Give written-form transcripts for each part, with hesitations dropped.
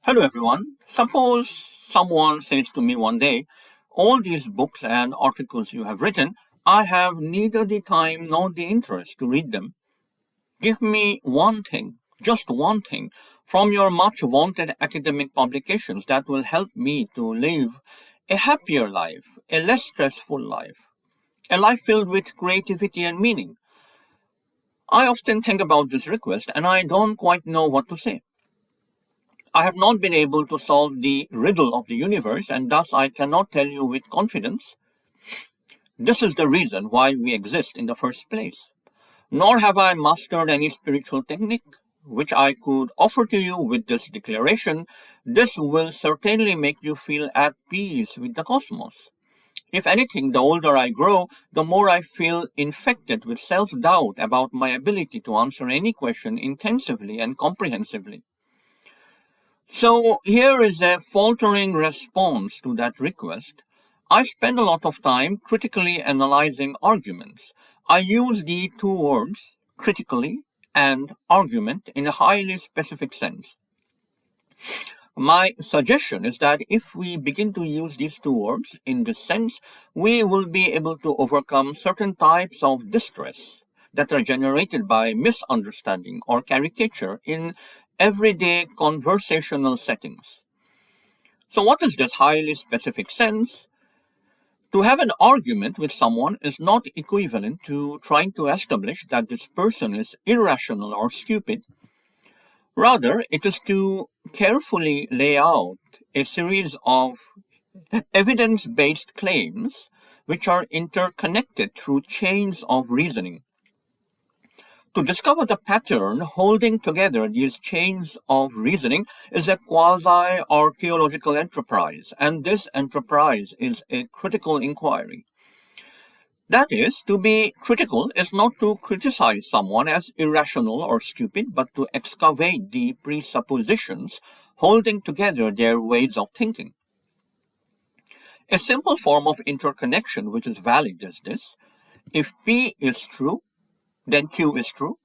Hello everyone. Suppose someone says to me one day, all these books and articles you have written, I have neither the time nor the interest to read them. Give me one thing, just one thing, from your much wanted academic publications that will help me to live a happier life, a less stressful life, a life filled with creativity and meaning. I often think about this request and I don't quite know what to say. I have not been able to solve the riddle of the universe, and thus I cannot tell you with confidence this is the reason why we exist in the first place. Nor have I mastered any spiritual technique which I could offer to you with this declaration. This will certainly make you feel at peace with the cosmos. If anything, the older I grow, the more I feel infected with self doubt about my ability to answer any question intensively and comprehensively. So here is a faltering response to that request. I spend a lot of time critically analyzing arguments. I use the two words, critically and argument, in a highly specific sense. My suggestion is that if we begin to use these two words in this sense, we will be able to overcome certain types of distress that are generated by misunderstanding or caricature in everyday conversational settings. So, what is this highly specific sense? To have an argument with someone is not equivalent to trying to establish that this person is irrational or stupid. Rather, it is to carefully lay out a series of evidence based claims which are interconnected through chains of reasoning. To discover the pattern holding together these chains of reasoning is a quasi archaeological enterprise, and this enterprise is a critical inquiry. That is, to be critical is not to criticize someone as irrational or stupid, but to excavate the presuppositions holding together their ways of thinking. A simple form of interconnection which is valid is this: if P is true, then Q is true.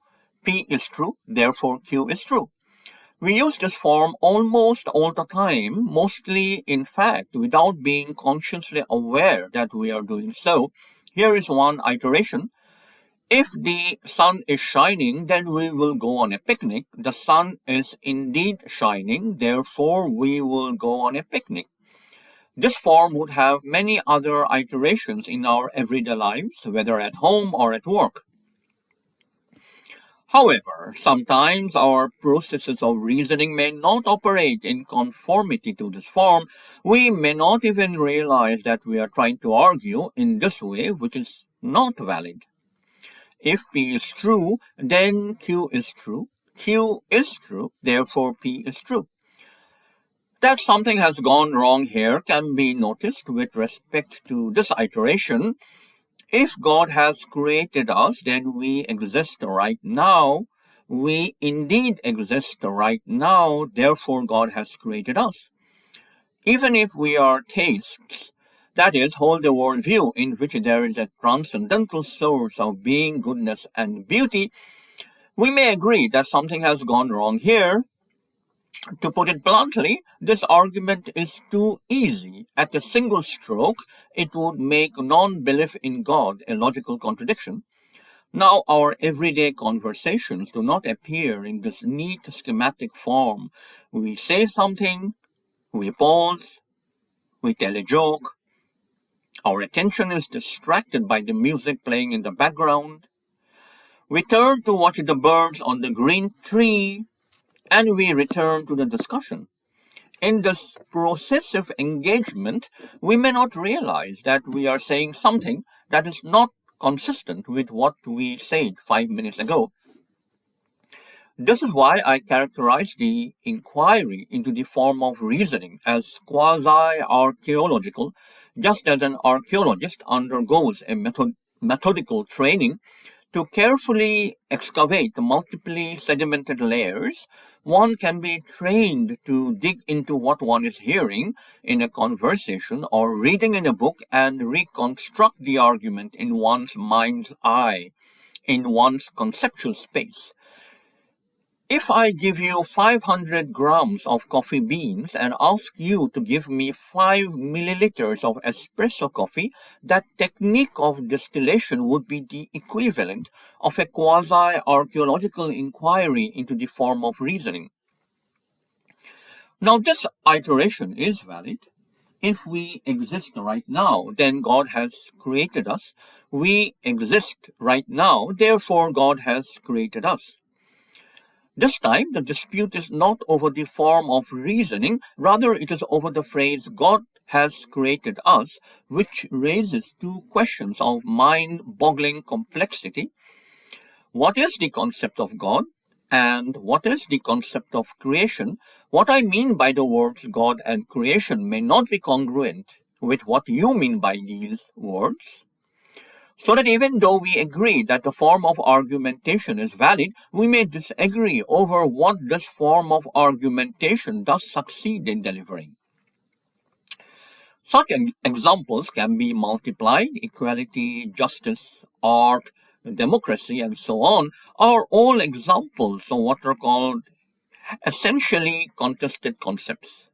P is true, therefore Q is true. We use this form almost all the time, mostly in fact without being consciously aware that we are doing so. Here is one iteration. If the sun is shining, then we will go on a picnic. The sun is indeed shining, therefore we will go on a picnic. This form would have many other iterations in our everyday lives, whether at home or at work. However, sometimes our processes of reasoning may not operate in conformity to this form. We may not even realize that we are trying to argue in this way, which is not valid. If P is true, then Q is true. Q is true, therefore P is true. That something has gone wrong here can be noticed with respect to this iteration. If God has created us, then we exist right now. We indeed exist right now, therefore God has created us. Even if we are theists, that is, hold a worldview in which there is a transcendental source of being, goodness, and beauty, we may agree that something has gone wrong here. To put it bluntly, this argument is too easy. At a single stroke, it would make non-belief in God a logical contradiction. Now, our everyday conversations do not appear in this neat schematic form. We say something, we pause, we tell a joke, our attention is distracted by the music playing in the background, we turn to watch the birds on the green tree, and we return to the discussion. In this processive engagement, we may not realize that we are saying something that is not consistent with what we said 5 minutes ago. This is why I characterize the inquiry into the form of reasoning as quasi-archaeological, just as an archaeologist undergoes a methodical training to carefully excavate multiply sedimented layers. One can be trained to dig into what one is hearing in a conversation or reading in a book and reconstruct the argument in one's mind's eye, in one's conceptual space. If I give you 500 grams of coffee beans and ask you to give me 5 milliliters of espresso coffee, that technique of distillation would be the equivalent of a quasi-archaeological inquiry into the form of reasoning. Now, this iteration is valid. If we exist right now, then God has created us. We exist right now, therefore God has created us. This time, the dispute is not over the form of reasoning, rather it is over the phrase God has created us, which raises two questions of mind-boggling complexity. What is the concept of God? And what is the concept of creation? What I mean by the words God and creation may not be congruent with what you mean by these words. So that even though we agree that the form of argumentation is valid, we may disagree over what this form of argumentation does succeed in delivering. Such examples can be multiplied. Equality, justice, art, democracy, and so on are all examples of what are called essentially contested concepts.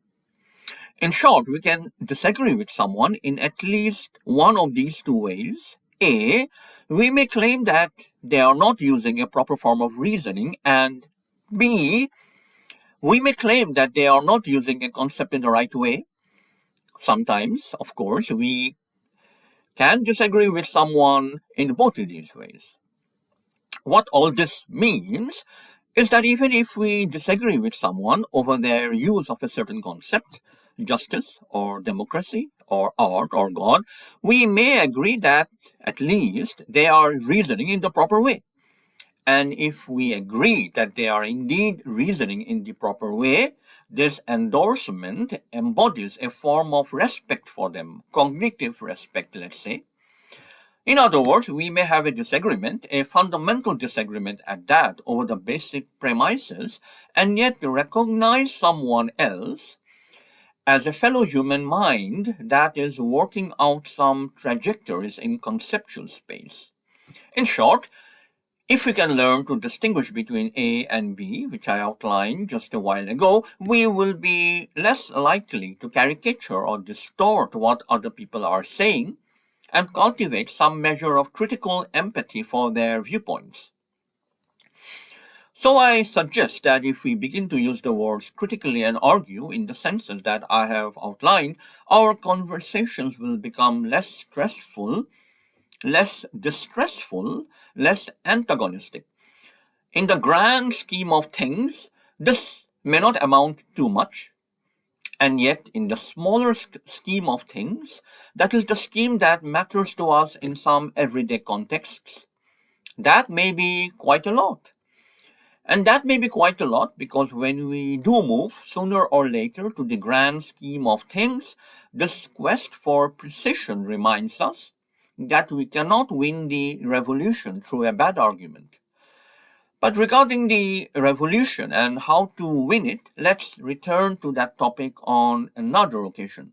In short, we can disagree with someone in at least one of these two ways. A, we may claim that they are not using a proper form of reasoning, and B, we may claim that they are not using a concept in the right way. Sometimes, of course, we can disagree with someone in both of these ways. What all this means is that even if we disagree with someone over their use of a certain concept, justice or democracy or art or God, we may agree that at least they are reasoning in the proper way. And if we agree that they are indeed reasoning in the proper way, this endorsement embodies a form of respect for them, cognitive respect, let's say. In other words, we may have a disagreement, a fundamental disagreement at that, over the basic premises, and yet recognize someone else as a fellow human mind that is working out some trajectories in conceptual space. In short, if we can learn to distinguish between A and B, which I outlined just a while ago, we will be less likely to caricature or distort what other people are saying and cultivate some measure of critical empathy for their viewpoints. So I suggest that if we begin to use the words critically and argue in the senses that I have outlined, our conversations will become less stressful, less distressful, less antagonistic. In the grand scheme of things, this may not amount to much, and yet in the smaller scheme of things, that is the scheme that matters to us in some everyday contexts, that may be quite a lot. And that may be quite a lot because when we do move sooner or later to the grand scheme of things, this quest for precision reminds us that we cannot win the revolution through a bad argument. But regarding the revolution and how to win it, let's return to that topic on another occasion.